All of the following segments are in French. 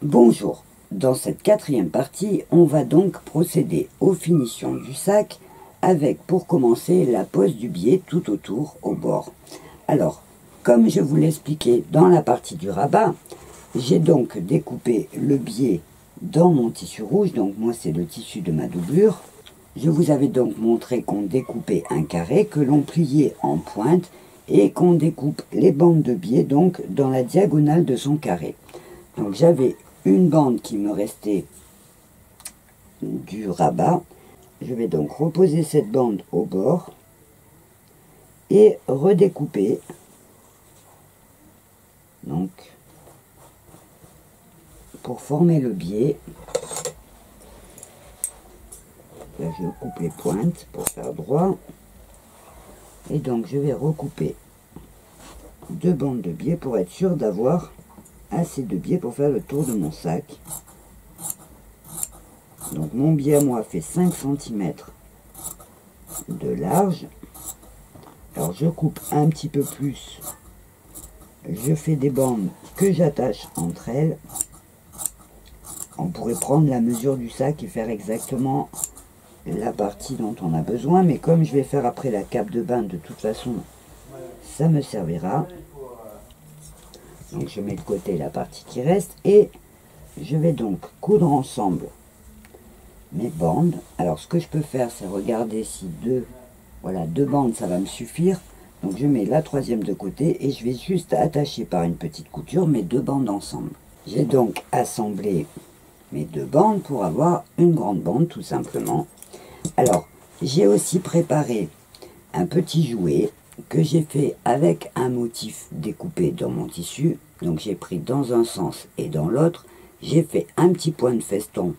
Bonjour, dans cette quatrième partie, on va donc procéder aux finitions du sac avec pour commencer la pose du biais tout autour au bord. Alors, comme je vous l'expliquais dans la partie du rabat, j'ai donc découpé le biais dans mon tissu rouge, donc moi c'est le tissu de ma doublure. Je vous avais donc montré qu'on découpait un carré, que l'on pliait en pointe et qu'on découpe les bandes de biais donc dans la diagonale de son carré. Donc j'avais une bande qui me restait du rabat. Je vais donc reposer cette bande au bord et redécouper. Donc pour former le biais, là je coupe les pointes pour faire droit. Et donc je vais recouper deux bandes de biais pour être sûr d'avoir assez de biais pour faire le tour de mon sac. Donc mon biais à moi fait 5 cm de large. Alors je coupe un petit peu plus. Je fais des bandes que j'attache entre elles. On pourrait prendre la mesure du sac et faire exactement la partie dont on a besoin, mais comme je vais faire après la cape de bain, de toute façon ça me servira. Donc je mets de côté la partie qui reste et je vais donc coudre ensemble mes bandes. Alors ce que je peux faire, c'est regarder si deux bandes ça va me suffire. Donc je mets la troisième de côté et je vais juste attacher par une petite couture mes deux bandes ensemble. J'ai donc assemblé mes deux bandes pour avoir une grande bande tout simplement. Alors j'ai aussi préparé un petit jouet que j'ai fait avec un motif découpé dans mon tissu. Donc j'ai pris dans un sens et dans l'autre, j'ai fait un petit point de feston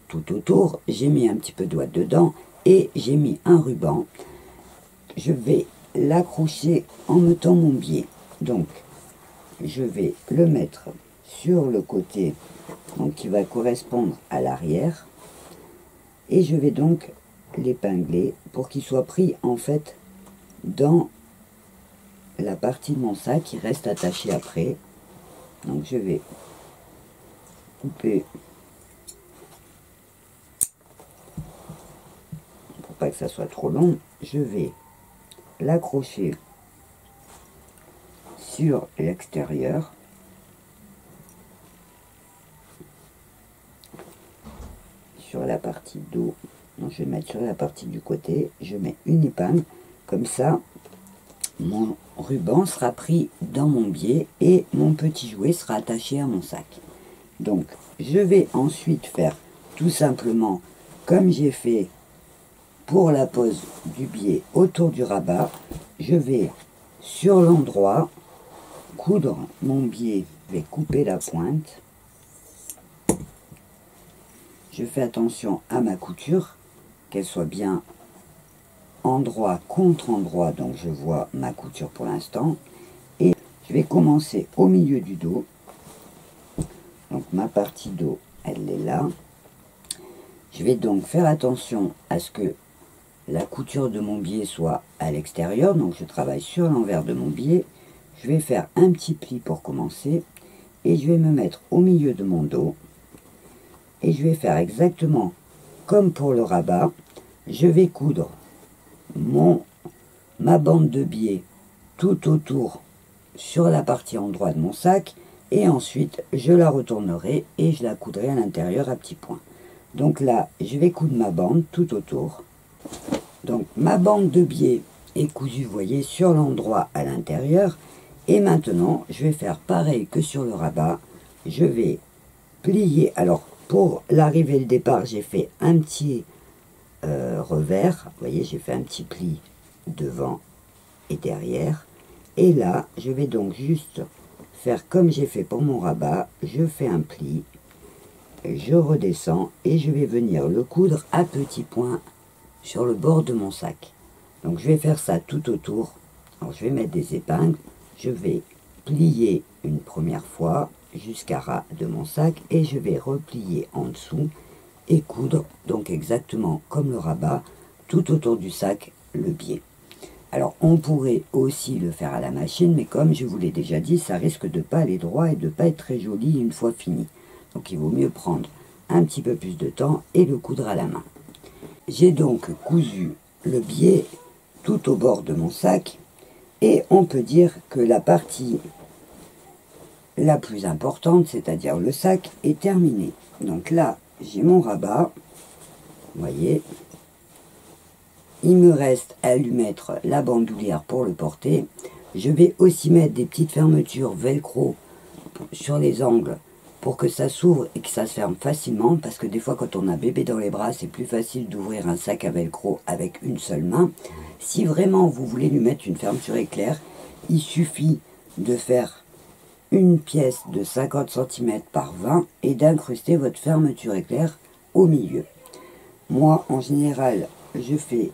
tout autour, j'ai mis un petit peu d'ouate dedans et j'ai mis un ruban. Je vais l'accrocher en mettant mon biais. Donc je vais le mettre sur le côté donc qui va correspondre à l'arrière et je vais donc l'épingler pour qu'il soit pris en fait dans la partie de mon sac qui reste attachée après. Donc je vais couper pour pas que ça soit trop long. Je vais l'accrocher sur l'extérieur sur la partie dos. Donc je vais mettre sur la partie du côté, je mets une épingle comme ça. Mon ruban sera pris dans mon biais et mon petit jouet sera attaché à mon sac. Donc je vais ensuite faire tout simplement comme j'ai fait pour la pose du biais autour du rabat. Je vais sur l'endroit coudre mon biais, je vais couper la pointe. Je fais attention à ma couture, qu'elle soit bien endroit contre endroit, donc je vois ma couture pour l'instant. Et je vais commencer au milieu du dos. Donc ma partie dos, elle est là. Je vais donc faire attention à ce que la couture de mon biais soit à l'extérieur. Donc je travaille sur l'envers de mon biais. Je vais faire un petit pli pour commencer. Et je vais me mettre au milieu de mon dos. Et je vais faire exactement comme pour le rabat. Je vais coudre ma bande de biais tout autour sur la partie endroit de mon sac et ensuite je la retournerai et je la coudrai à l'intérieur à petits points. Donc là je vais coudre ma bande tout autour. Donc ma bande de biais est cousue, vous voyez, sur l'endroit à l'intérieur. Et maintenant je vais faire pareil que sur le rabat. Je vais plier. Alors pour l'arrivée et le départ, j'ai fait un petit revers, vous voyez, j'ai fait un petit pli devant et derrière. Et là je vais donc juste faire comme j'ai fait pour mon rabat. Je fais un pli, je redescends et je vais venir le coudre à petits points sur le bord de mon sac. Donc je vais faire ça tout autour. Alors je vais mettre des épingles, je vais plier une première fois jusqu'à ras de mon sac et je vais replier en dessous et coudre donc exactement comme le rabat tout autour du sac le biais. Alors on pourrait aussi le faire à la machine, mais comme je vous l'ai déjà dit, ça risque de pas aller droit et de pas être très joli une fois fini. Donc il vaut mieux prendre un petit peu plus de temps et le coudre à la main. J'ai donc cousu le biais tout au bord de mon sac et on peut dire que la partie la plus importante, c'est-à-dire le sac, est terminée. Donc là, j'ai mon rabat, vous voyez. Il me reste à lui mettre la bandoulière pour le porter. Je vais aussi mettre des petites fermetures velcro sur les angles pour que ça s'ouvre et que ça se ferme facilement, parce que des fois quand on a bébé dans les bras, c'est plus facile d'ouvrir un sac à velcro avec une seule main. Si vraiment vous voulez lui mettre une fermeture éclair, il suffit de faire une pièce de 50 cm par 20 et d'incruster votre fermeture éclair au milieu. Moi, en général, je fais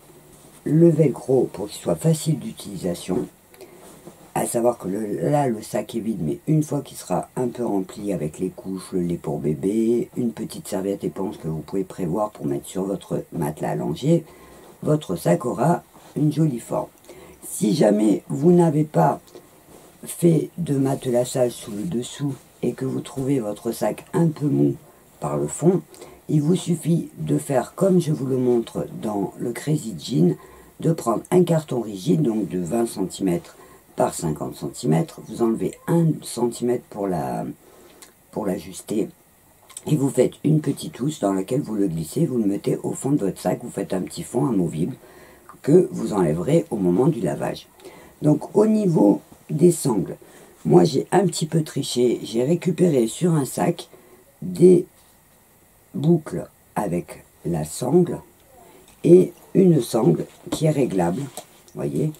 le velcro pour qu'il soit facile d'utilisation. À savoir que là, le sac est vide, mais une fois qu'il sera un peu rempli avec les couches, le lait pour bébé, une petite serviette éponge que vous pouvez prévoir pour mettre sur votre matelas allongé, votre sac aura une jolie forme. Si jamais vous n'avez pas fait de matelassage sous le dessous et que vous trouvez votre sac un peu mou par le fond, il vous suffit de faire comme je vous le montre dans le Crazy Jean, de prendre un carton rigide, donc de 20 cm par 50 cm, vous enlevez 1 cm pour l'ajuster, et vous faites une petite housse dans laquelle vous le glissez, vous le mettez au fond de votre sac, vous faites un petit fond amovible que vous enlèverez au moment du lavage. Donc au niveau des sangles, moi j'ai un petit peu triché, j'ai récupéré sur un sac des boucles avec la sangle et une sangle qui est réglable, voyez.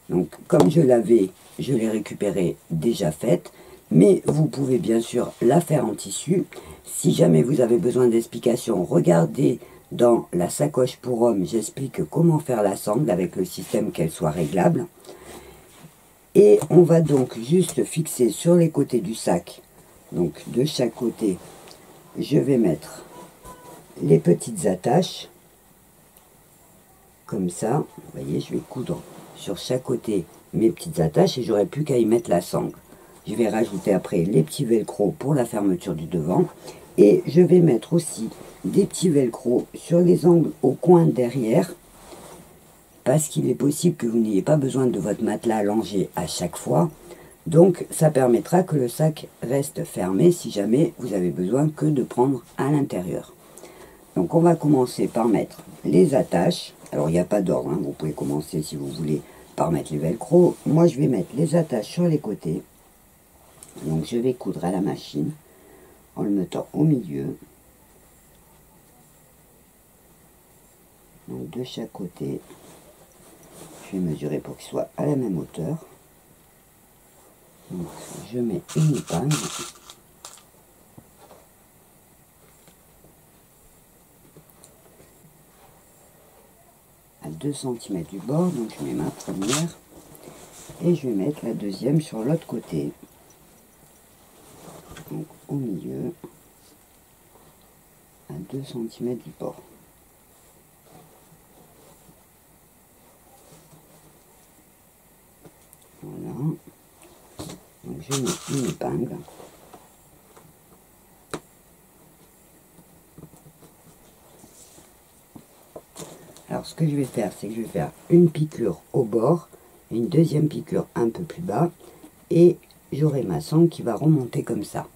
Donc comme je l'avais, je l'ai récupérée déjà faite, mais vous pouvez bien sûr la faire en tissu. Si jamais vous avez besoin d'explications, regardez dans la sacoche pour homme, j'explique comment faire la sangle avec le système qu'elle soit réglable. Et on va donc juste fixer sur les côtés du sac, donc de chaque côté, je vais mettre les petites attaches, comme ça, vous voyez, je vais coudre sur chaque côté mes petites attaches et j'aurai plus qu'à y mettre la sangle. Je vais rajouter après les petits velcro pour la fermeture du devant et je vais mettre aussi des petits velcro sur les angles au coin derrière, parce qu'il est possible que vous n'ayez pas besoin de votre matelas allongé à chaque fois. Donc ça permettra que le sac reste fermé si jamais vous avez besoin que de prendre à l'intérieur. Donc on va commencer par mettre les attaches. Alors il n'y a pas d'ordre, hein. Vous pouvez commencer si vous voulez par mettre les velcro. Moi je vais mettre les attaches sur les côtés. Donc je vais coudre à la machine en le mettant au milieu. Donc de chaque côté, je vais mesurer pour qu'il soit à la même hauteur. Donc je mets une épingle. À 2 cm du bord, donc je mets ma première et je vais mettre la deuxième sur l'autre côté. Donc au milieu, à 2 cm du bord. Voilà. Donc je mets une épingle. Alors ce que je vais faire, c'est que je vais faire une piqûre au bord et une deuxième piqûre un peu plus bas et j'aurai ma sangle qui va remonter comme ça.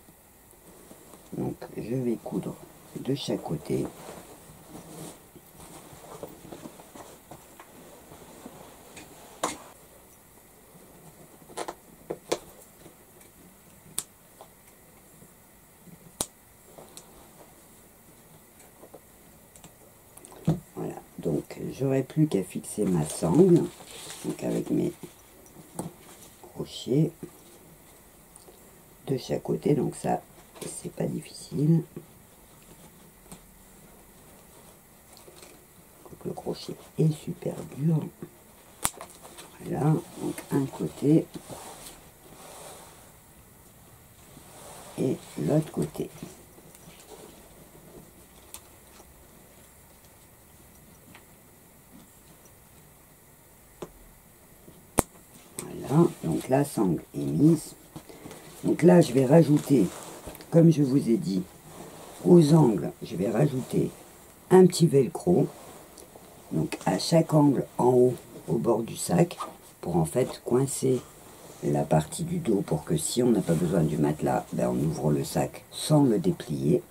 Donc je vais coudre de chaque côté. Voilà, donc j'aurai plus qu'à fixer ma sangle, donc avec mes crochets de chaque côté, donc ça c'est pas difficile. Le crochet est super dur. Voilà, donc un côté et l'autre côté. Voilà, donc la sangle est mise. Donc là, je vais rajouter, comme je vous ai dit, aux angles, je vais rajouter un petit velcro, donc à chaque angle en haut au bord du sac, pour en fait coincer la partie du dos, pour que si on n'a pas besoin du matelas, ben on ouvre le sac sans le déplier.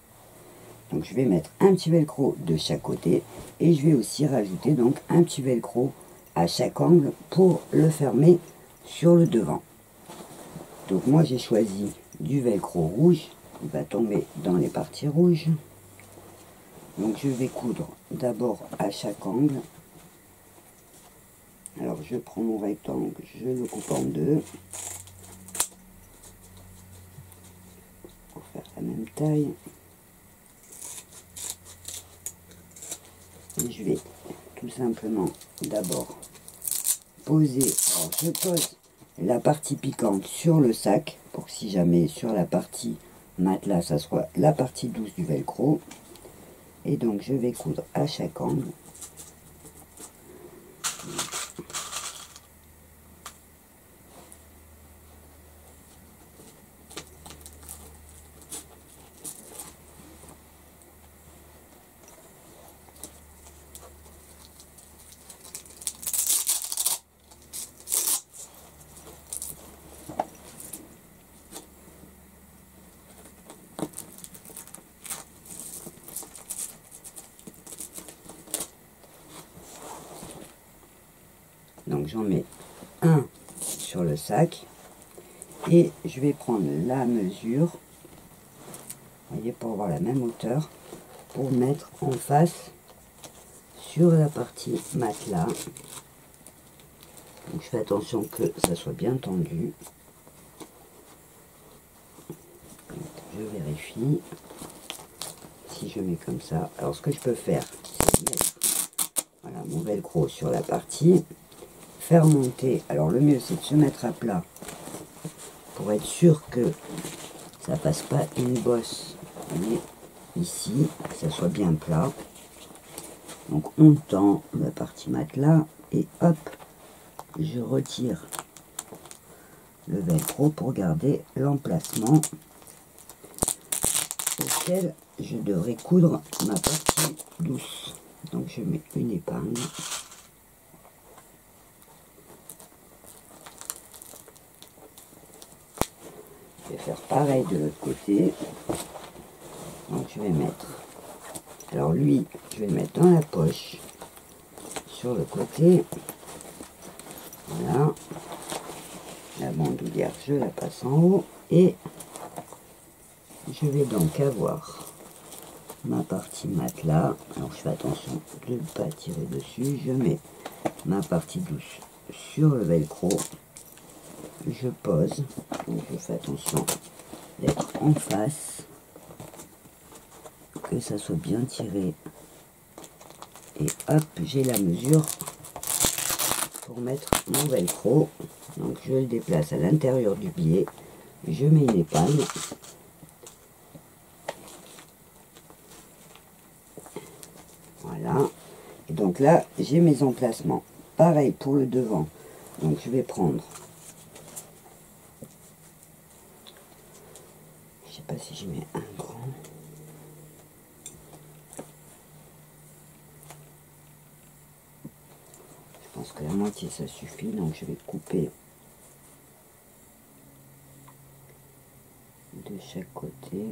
Donc je vais mettre un petit velcro de chaque côté, et je vais aussi rajouter donc un petit velcro à chaque angle pour le fermer sur le devant. Donc moi j'ai choisi du velcro rouge, il va tomber dans les parties rouges. Donc je vais coudre d'abord à chaque angle. Alors je prends mon rectangle, je le coupe en deux pour faire la même taille. Et je vais tout simplement d'abord poser, alors je pose la partie piquante sur le sac, pour que si jamais sur la partie matelas, ça soit la partie douce du velcro. Et donc je vais coudre à chaque angle. Donc j'en mets un sur le sac et je vais prendre la mesure, vous voyez, pour avoir la même hauteur, pour mettre en face sur la partie matelas. Donc je fais attention que ça soit bien tendu. Je vérifie. Si je mets comme ça, alors ce que je peux faire, c'est mettre, voilà, mon velcro sur la partie, faire monter. Alors le mieux c'est de se mettre à plat pour être sûr que ça passe pas une bosse, vous voyez, ici, que ça soit bien plat. Donc on tend la partie matelas et hop, je retire le velcro pour garder l'emplacement auquel je devrais coudre ma partie douce. Donc je mets une épingle. Je vais faire pareil de l'autre côté. Donc je vais mettre, alors lui, je vais le mettre dans la poche, sur le côté. Voilà. La bandoulière, je la passe en haut. Et je vais donc avoir ma partie matelas. Alors je fais attention de ne pas tirer dessus. Je mets ma partie douce sur le velcro. Je pose. Donc je fais attention d'être en face, que ça soit bien tiré. Et hop, j'ai la mesure pour mettre mon velcro. Donc je le déplace à l'intérieur du biais. Je mets une épingle. Voilà. Et donc là, j'ai mes emplacements. Pareil pour le devant. Donc je vais prendre, je sais pas si je mets un grand. Je pense que la moitié ça suffit. Donc je vais couper de chaque côté.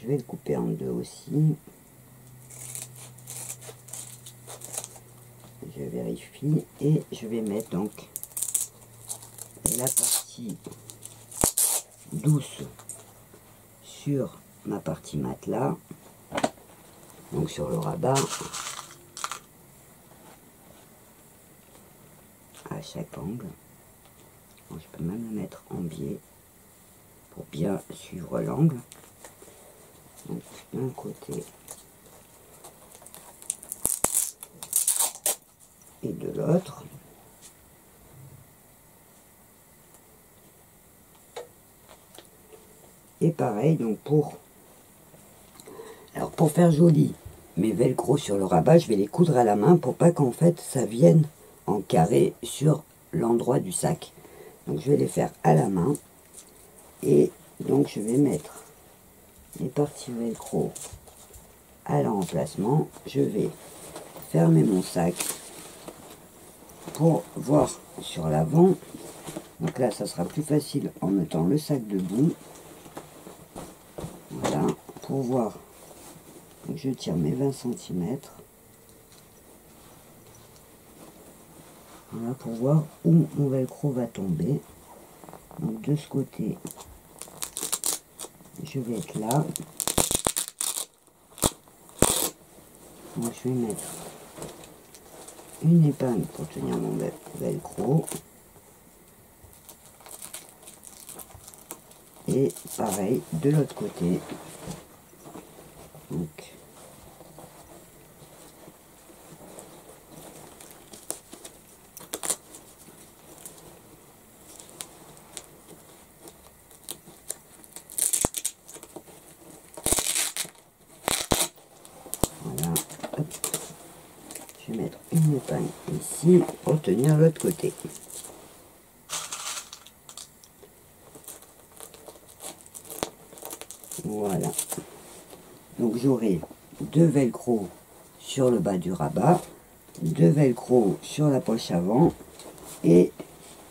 Je vais le couper en deux aussi. Je vérifie et je vais mettre donc la partie douce sur ma partie matelas, donc sur le rabat, à chaque angle. Donc, je peux même le mettre en biais pour bien suivre l'angle. Donc d'un côté et de l'autre. Et pareil, donc pour faire joli mes velcro sur le rabat, je vais les coudre à la main pour pas qu'en fait ça vienne en carré sur l'endroit du sac. Donc je vais les faire à la main et donc je vais mettre les parties velcro à l'emplacement, je vais fermer mon sac pour voir sur l'avant. Donc là, ça sera plus facile en mettant le sac debout. Voilà, pour voir. Donc je tire mes 20 cm. Voilà, pour voir où mon velcro va tomber. Donc de ce côté, je vais être là. Donc je vais mettre une épingle pour tenir mon velcro. Et pareil de l'autre côté. Donc voilà, hop. Je vais mettre une épingle ici pour tenir l'autre côté. Voilà. Donc j'aurai 2 velcro sur le bas du rabat, 2 velcro sur la poche avant et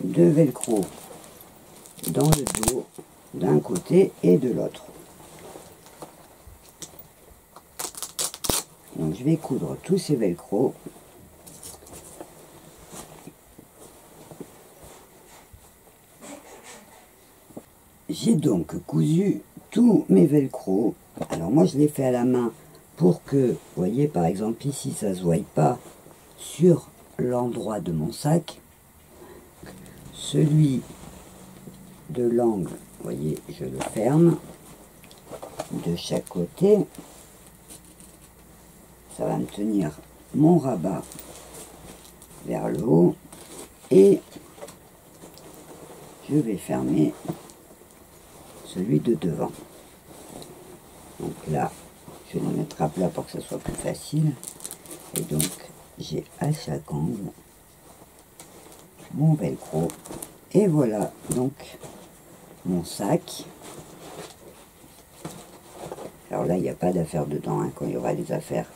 2 velcro dans le dos d'un côté et de l'autre. Donc je vais coudre tous ces velcro. J'ai donc cousu tous mes velcro. Alors moi je l'ai fait à la main pour que, vous voyez par exemple ici ça se voie pas sur l'endroit de mon sac. Celui de l'angle, vous voyez, je le ferme de chaque côté. Ça va me tenir mon rabat vers le haut et je vais fermer celui de devant. Donc là, je vais le mettre à plat pour que ce soit plus facile. Et donc, j'ai à chaque angle mon velcro. Et voilà donc mon sac. Alors là, il n'y a pas d'affaires dedans, hein. Quand il y aura des affaires,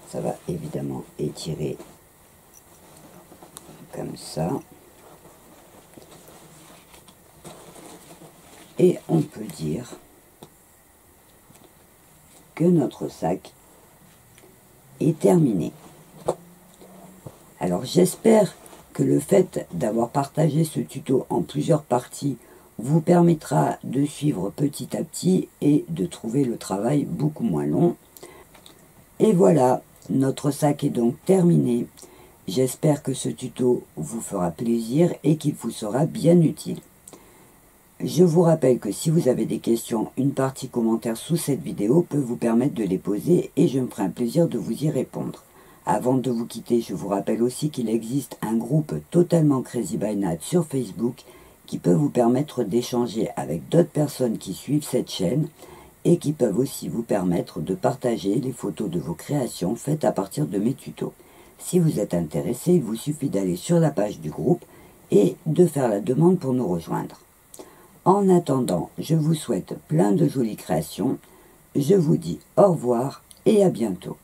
ça va évidemment étirer comme ça. Et on peut dire que notre sac est terminé. Alors j'espère que le fait d'avoir partagé ce tuto en plusieurs parties vous permettra de suivre petit à petit et de trouver le travail beaucoup moins long. Et voilà, notre sac est donc terminé. J'espère que ce tuto vous fera plaisir et qu'il vous sera bien utile. Je vous rappelle que si vous avez des questions, une partie commentaire sous cette vidéo peut vous permettre de les poser et je me ferai un plaisir de vous y répondre. Avant de vous quitter, je vous rappelle aussi qu'il existe un groupe totalement Crazy by Nat sur Facebook qui peut vous permettre d'échanger avec d'autres personnes qui suivent cette chaîne et qui peuvent aussi vous permettre de partager les photos de vos créations faites à partir de mes tutos. Si vous êtes intéressé, il vous suffit d'aller sur la page du groupe et de faire la demande pour nous rejoindre. En attendant, je vous souhaite plein de jolies créations. Je vous dis au revoir et à bientôt.